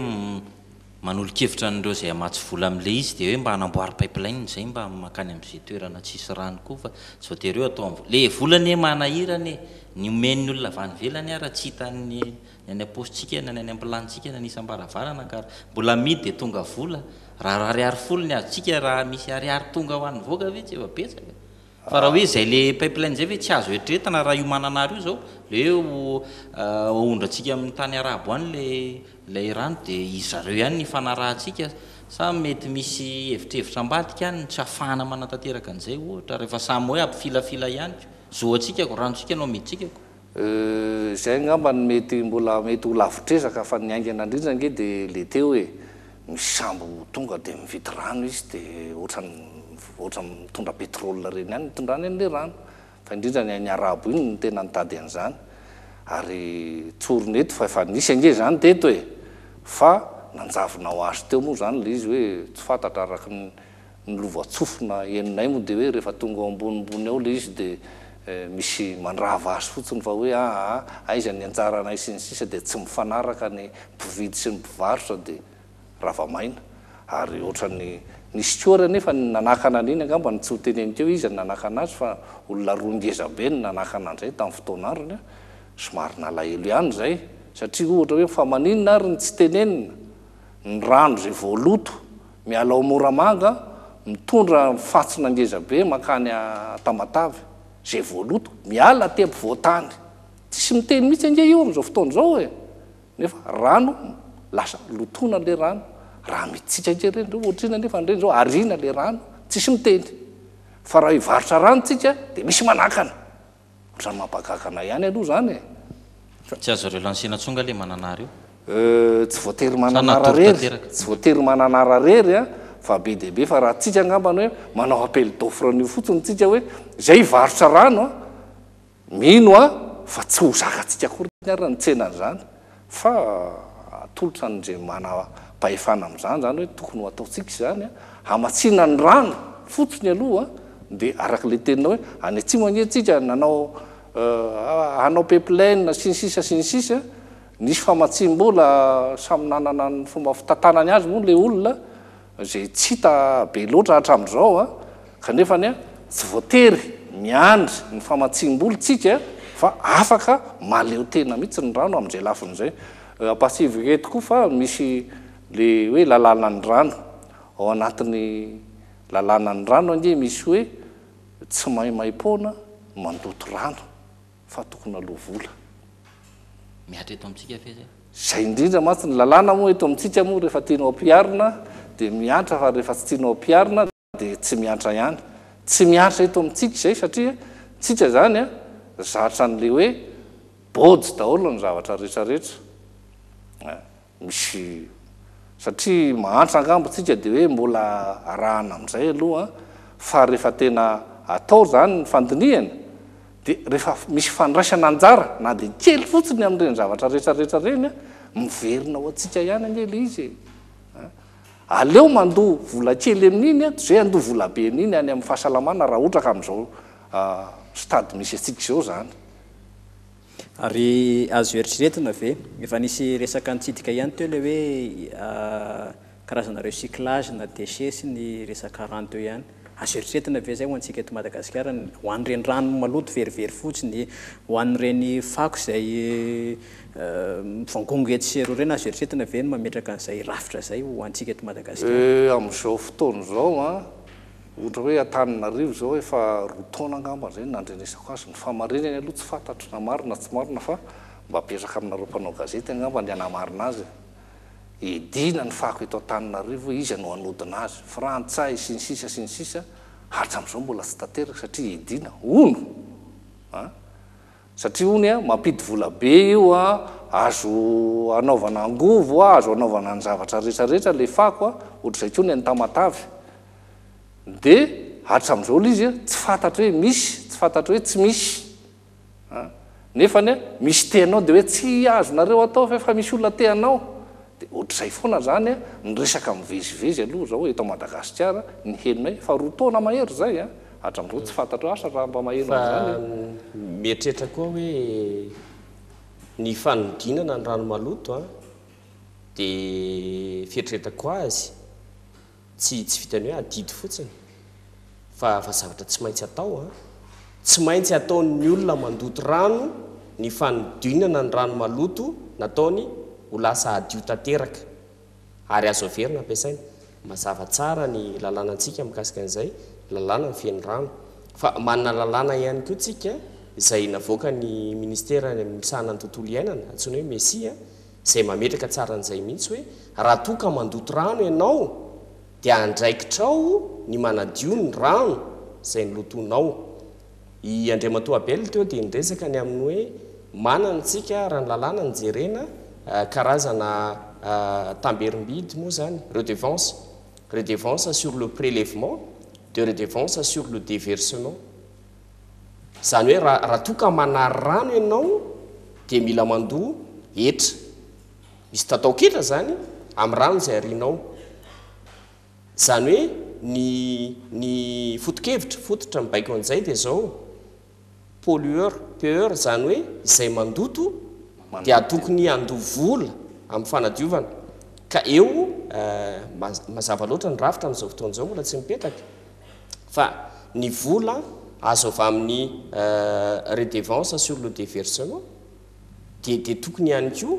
manolo-kevitra n'ireo zay amatsy vola amin'le izy dia hoe mba hanamboary pipeline zay mba makany amin'izay toerana tsisy rano koa fa tsy voatery hoe atao le volany manahirany ny omen'ny olona avy any velany ara tsy hitany any apositsika na any ampilantsika na nisam-baravarana ka mbola midy dia tonga vola raha ariary folo ny azotsika raha misy ariary tonga ho an'ny voaka ve tsy efa betsaka fa raha hoe zay le pipeline zay ve tsy azo etretana raha io mananary io zao le ondratsika amin'ny tany arabo any le rano dia izareo ihany ny fanarahantsika sa mety misy evitrevitra ambadika any tsy ahafahana manatanteraka an'izay ohatra rehefa samy hoe ampifilafila ihany zoantsika ko ranontsika no miditsika ko zay ngambany mety mbola mety ho lavitresaka fa ny aingana indrindra nge dia le teo hoe misy sambo tonga dia mividy rano izy dia ohatra mitondra pétrole reny ihany mitondrany an'le rano fa indrindra ny any arabo iny ny tena nitady an'izany ary tsoronety fa efa nisy ange zany teto hoe fa nanjavona ho azy teo moa zany le izy hoe tsy fantatra araka ny lovatsofina eninay moa dia hoe rehefa tonga ao ambonimbony ao le izy dia misy mandrava azy fotsiny fa hoe aiza ny anjaranay sy ny sisa dia tsy mifanaraka ny mpividy sy ny mpivarotra dia ravamaina ary ohatrany nisy koa nefa nanakana an'iny angambany tsy ho teneny teo izy nanakana azy fa olona roa ngezabe ny nanakana an'izay tamin'ny fotoanariny somary nalahelo ihany zay satria ohatra hoe famaninina ary ny tsy tenenina ny rano zay voaloto miala ao Moramanga mitondra fatsona ngezabe makany Tamatavy zay voaloto miala aty ampovoatany tsisy miteny mihitsy ange io amin'izao fotoana izao e nefa rano lasa lotona le rano raha mitsika nge reny reo ohatrina nefa nireny zao arina le rano tsisy miteny fa raha hivarotra rano tsika dia misy manakana ohatrany mampagakana ihany aloha zany e tsy azo reo lansena tsonga le mananary io tsy voatery mananara rery tsy voatery mananara rery a fa be dia be fa raha tsika angambany hoe manao appel d'offre an'io fotsiny tsika hoe zay hivarotra rano a mino a fa tsy ho zakatsika kory ary ny tsenan'izany fa atolotra n'izay manam-pahefana amin'izany zany hoe tokony ho ataotsika zany a hamatsina ny rano fotsiny aloha dia araka le tenina hoe any atsimo anetsika hanao pipeline sy ny sisa nisy famatsim-bola samy nanana ny fomba fitantanany azy moa le olona zay tsy hita be loatra hatramin'izao a kanefany a tsy voatery miandry ny famatsim-bola tsika fa afaka maleo tena mihitsy ny rano amin'izay lafin'izay ampasivo eto koa fa misy le hoe lalàna ny rano ao anatin'ny lalàna ny rano ange misy hoe tsy maimai-poana mandoto rano fa tokony aloha vola miatra eto amintsika fe zay indrindra matsy ny lalàna moa eto amintsika moa rehefa tianao ampiarina dia miatra fa rehefa tsy tianao ampiarina dia tsy miatra ihany tsy miatra eto amintsika izay satria tsika zany a zatra n'le hoe body daholo ny zavatra rehetrarehetra misy satria mahantra angambo tsika dia hoe mbola arahana amin'izay aloha fa rehefa tena atao zany ny fandiniana dia rehefa misy fandraisana anjara na dia kely fotsiny amin'ireny zavatra rehetrarehetra reny a miverina ho atsika ihany ange le izy aleo mandoa vola kely amin'iny a zay andoa vola be amin'iny any amin'ny fahasalamana raha ohatra ka amin'izao stady misy atsika izao zany ary azo eritreretina ve efa nisy resaka nitsidika ihany teo le hoe karazana recyclage na déchet sy ny resaka rano teo ihany azo eritreretina ve zay ho antsika eto Madagasikara ho an'ireny rano maloto verivery fotsiny ho an'ireny fako zay mivangongo eto sy eroa reny azo eritreretina ve ny mametraka an'izay rafitra zay ho antsika eto Madagasikara amin'izao fotoana izao a ohatra hoe Antananarivo zao efa roa taona angamba zay nandrenesako azy ny famarinany aloha tsy fantatro na marina tsy marina fa mba apetraka aminareo mpanao gazety angamba ny anamarina azy edina ny fako eto Antananarivo hoe izy no anodina azy frantsay sy ny sisa hatram'izao mbola tsy tanteraka satria idina ono satria ony a mampity vola be io a azo anaovana angovo a azo anaovana ny zavatra rehetrarehetra le fako a ohatr'izay ko ny antamatavy dia hatram'izao l izy a tsy fantatra hoe misy tsy fantatra hoe tsy misy nefany a misy teanao dia hoe tsy azonareo atao fa misy olona teanao dia ohatr'izay foana zany a nyresaka mivezivezy aloha zao eto Madagasikara ny helinay fa roa taona mahery zay a hatram'izao tsy fantatra asa raha mba mahery zany mietrehitra koa hoe ny fanodinana ny rano maloto a dia fieritreretako azy tsy vitany hoe adidy fotsiny fa zavatra tsy maintsy atao a tsy maintsy ataon'ny olona mandoto rano ny fanodinana ny rano maloto nataony ho lasa adio tanteraka ary azo averina ampiasaina mazava tsara ny lalàna antsika mikasika an'izay lalàna ny feny rano fa manana lalàna ihany koa tsika izay navoaka ny ministera misahana ny tontolo iainana antsoina hoe mesia izay mametraka tsara n'izay mihitsy hoe raha toa ka mandoto rano ianao dia andraikitrao ny manadio ny rano izay nylotonao i Andriamatoa Bell teo dia niresaka ny amin'ny hoe manana tsika raha ny lalàna nyjerena karazana tamberim-bidy moa zany redevance sur le prélèvement de redevance sur le déversement zany hoe raha toa ka manary rano ianao dia mila mandoa etra misy tatao-ketra zany amin'ny rano izay arianao zany hoe ny foto-kevitra fototra mibaiko an'izay dia zao peur zany hoe izay mandoto dia tokony andovola amin'ny fanadiovana ka eo mazava loatra ny rafitra amin'izao fotoan'izao mbola tsy mipetraka fa ny vola azo avy amin'ny redevance sur le déversement dia tokony ihany koa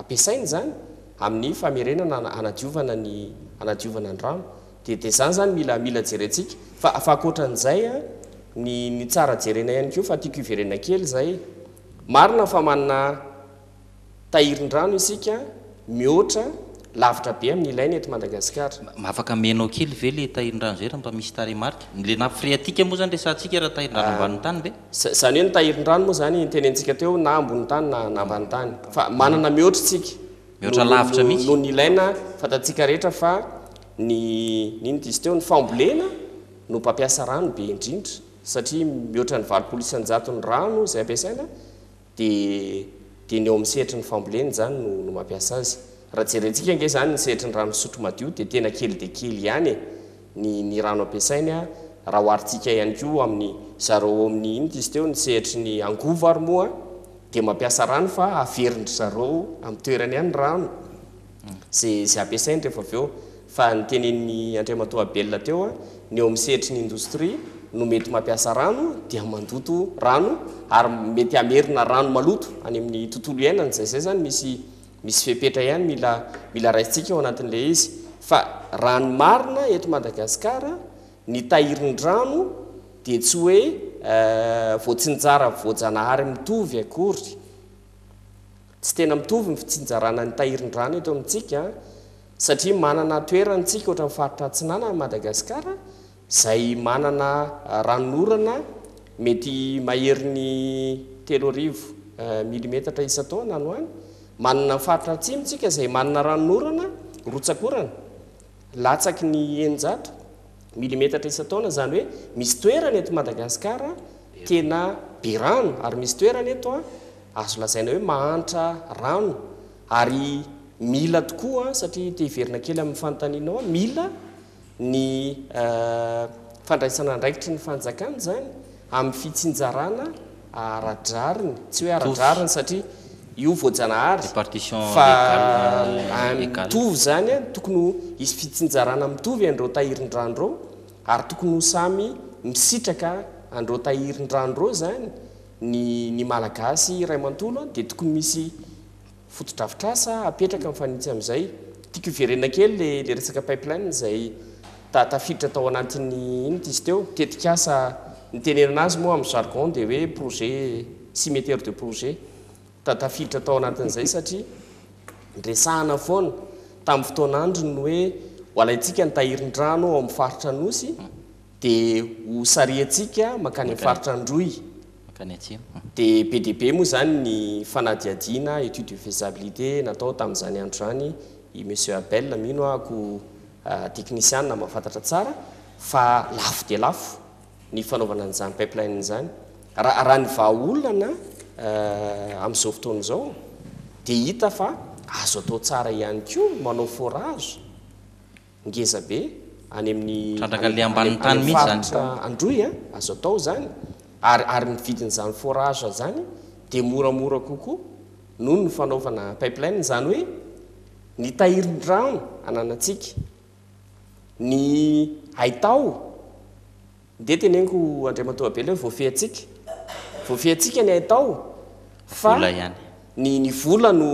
ampiasainy zany amin'ny famerenana anadiovana ny rano dia zany zany mila jerentsika fa afakoatran'izay a ny tsara jerena ihany koa fa tiako iverena kely zay marina fa manana tahirin-drano isika mihoatra lavitra be amin'ny ilainy eto Madagasikara mahafaka menao kely ve le tahirin-drano zay raha mba misy tarehimarika le nafireatika moa zany resantsika raha tahirin-drano ambany tany be zany hoe ny tahirin-drano moa zany nitenentsika teo na ambony tany na ambany tany fa manana mihoatra tsika mihoatra lavitra mihitsy no ny ilaina fatatsika rehetra fa nino dizy teo ny fambolena no mpampiasa rano be indrindra satria mihoatra ny valopolo isan-jaton'ny rano izay ampiasaina dia ny eo amin'ny sehitry ny fambolena zany no mampiasa azy raha jerentsika ange zany ny sehitry ny rano sotro madio dia tena kely dia kely ihany ny rano ampiasainy a raha hoaritsika ihany koa amin'ny zareo amin'ny ino dizy teo ny sehitry ny angovo ary moa dia mampiasa rano fa averindry zareo amin'ny toerany ihany rano zay ampiasainy rehefa avy eo fa ny tenen'ny Andriamatoa Bell teo a ny eo amin'ny sehitry ny indostria no mety mampiasa rano dia mandoto rano ary mety amerina rano maloto any amin'ny tontolo iainana zay zany misy fepetra ihany mila raisitsika ao anatin'le izy fa rano marina eto Madagasikara ny tahirin-drano dia tsy hoe voatsinjara voajanahary mitovy akory tsy tena mitovy ny fitsinjarana ny tahirin-drano eto amintsika satria manana toerantsika ohatra mifaritra atsinana ny Madagasikara zay manana ranonorana mety maherin'ny 3,000 milimetatra isan-taona no any manana mifaritra atsimitsika zay manana ranonorana rotsakorana latsaky ny 900 milimetatra isan-taona zany hoe misy toerana eto Madagasikara tena be rano ary misy toerana eto a azo lazaina hoe mahantra rano ary mila tokoa satria te hiverina kely amin'ny fanontanianao mila ny fandraisana andraikitry ny fanjakana zany amin'ny fitsinjarana aradrariny tsy hoe aradrariny satria io voajanahary fa mitovy zany a tokony isy fitsinjarana mitovy andreo tahirin-drano reo ary tokony ho samy misitraka andreo tahirin-drano reo zany ny malagasy iray manontolo dia tokony misy fotodrafitrasa apetraka mifanitsy amin'izay tiako iverena kely le resaka pipeline zay tafiditra tao anatin'ny ino izy teo tetikasa nitenenana azy moa amin'ny jargon dia hoe projet cimétaire de projet tafiditra tao anatin'izay satria ndresahana foana tamin'ny fotoanandro ny hoe ho alaitsika ny tahirin-drano ao amin'ny faritra nosy dia ho sariantsika makany faritra androy makany atsimo dia be dia be moa zany ny fanadiadiana étude de faisabilité natao tamin'izany andro zany i monsieur Abel mino ako technicien mahafantatra tsara fa lafo dia lafo ny fanaovana an'izany pipeline zany raha ny vahaolana amin'izao fotoana izao dia hita fa azo atao tsara ihany koa manao forage ngeza be any amin'ny trandraka le ambanin'ny tany mihitsy zany androy azo atao zany ary ny vidin'izany forage zany dia moramora kokoa noho ny fanaovana pipeline zany hoe ny tahirin-drano ananatsika ny haitao dia teneniko Andriamatoa Abel hoe voafehatsika ny haitao fa vola ihany ny vola no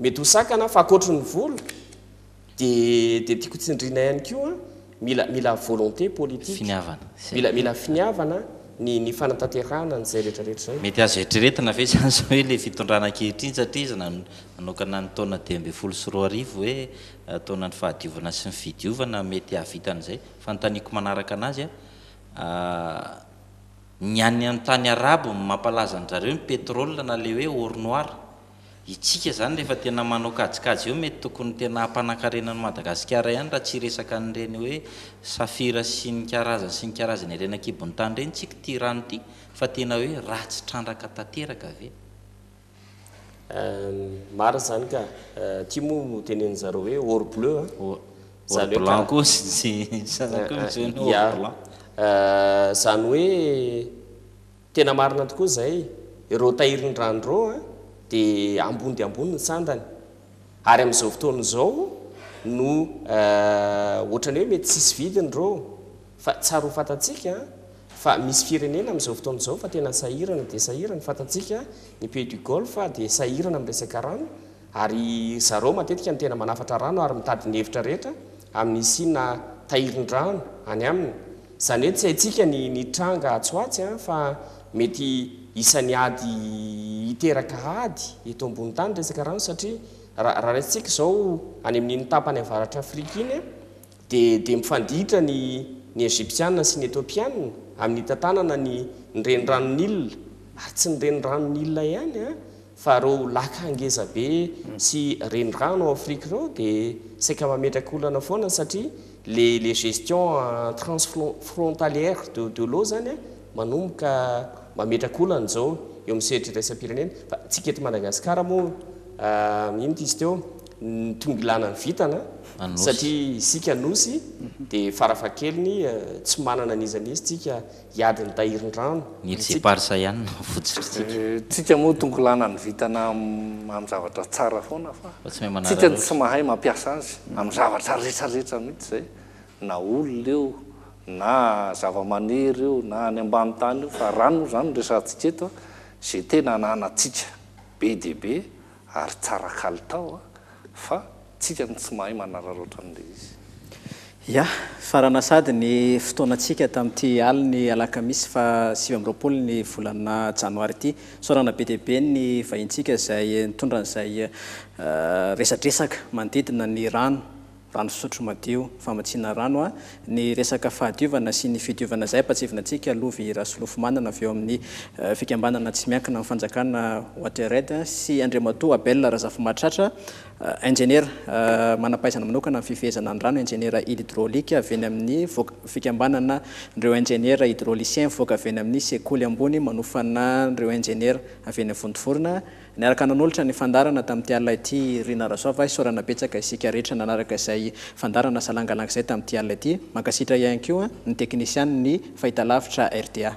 mety hosakana fa akoatry ny vola dia tiako tsindrina ihany koa mila volonté politique finiavana mila finiavana ny fanatanterahana n'izay rehetrarehetra zay mety azo eritreretina ve zany zao hoe le fitondrana ankehitriny satria izy nanokana ny taona 2024 hoe taona ny fahadiovana sy ny fidiovana mety havitan'izay fa nytaniko manaraka anazy ny any amin'ny tany arabo mampalaza an'zareo ny pétrole na le hoe or noir itsika zany rehefa tena manao kajikajy eo mety tokony tena hampanankarena ny Madagasikara ihany raha tsy resaka n'ireny hoe safira sy ny karazany ireny ankibon'ny tany ireny tsika ty rano ty fa tena hoe ratsy trandraka tanteraka ve mara zany ka tia moa tenen'zareo hoe or bleu or blanc koa sy zany hoe tena marina tokoa zay ireo tahirin-drano reo dia ambony dia ambony ny sandany ary amin'izao fotoana izao no ohatrany hoe mety sisy vidiny reo fa tsara ho fantatsika fa misy firenena amin'izao fotoana izao fa tena sahirana dia sahirana fantatsika ny pays du Golfe dia sahirana amin'ny resaka rano ary zareo matetika ny tena manafatra rano ary mitady ny hevitra rehetra amin'ny sina tahirin-drano any aminy izany hoe tsy haitsika ny tranga atsoatsy fa mety isan'ny ady hiteraka ady eto ambony tany resaka rano satria raha ratsika izao any amin'iny tapany avaratra Afrika iny dia mifandihitra ny Egyptianina sy ny Ethiopianina amin'ny hitantanana ny renirano Nil ary tsy ny renirano Nil ihany fa reo laka angeza be sy renirano ao Afrika reo dia saika mametraka olana foana satria les gestions transfrontalières de l'eau zany manomboka mametraka olana zao eo amin'ny seritreretra-pirenena fa tsika eto Madagasikara moa ino ty izy teo tongilana ny vitana satria isika nosy dia farafahakeliny tsy manana an'izanizy tsika hiady ny tahirin-drano nilseparsa ihany tsika moa tongilana ny vitana amin'ny zavatra tsara foana fa tsika tsy mahay mampiasa azy amin'ny zavatra rehetrarehetra mihitsy zay na olona eo na zava-maniry io na any ambany tany io fa rano zany resantsika eto zay tena ananatsika be dia be ary tsara kalitao fa tsika ny tsy mahay manararoatra an'le izy ya farana sady ny fotoanantsika tamin'ity aliny alakamisy fa 7 ny volana janoary ity sorana be dia be ny vahintsika zay nitondran'izay resadresaka manodidina ny rano fisotro madio famatsiana rano ny resaka fahadiovana sy ny fidiovana zay patsivinantsika lovy Rasolofomanana avy eo amin'ny fikambanana tsy miankina amin'ny fanjakana Watered sy Andriamatoa Abel Razafimatratra ingénieur manampaizana manokana amin'ny fifehezana ny rano ingénieur hydraulique avy eny amin'ny fikambanana ireo ingénieur hydraulicien voaka avy eny amin'ny sekoly ambony manofana ireo ingénieur avy eny Vontovorona niaraka nanolotra ny fandarana tamin'ity alina ity Rina Rasoava sorana betsaka isika rehetra nanaraka izay fandarana salangalanga izay tamin'ity alina ity mankasitraka ihany koa ny teknisiany ny fahitalavitra RTA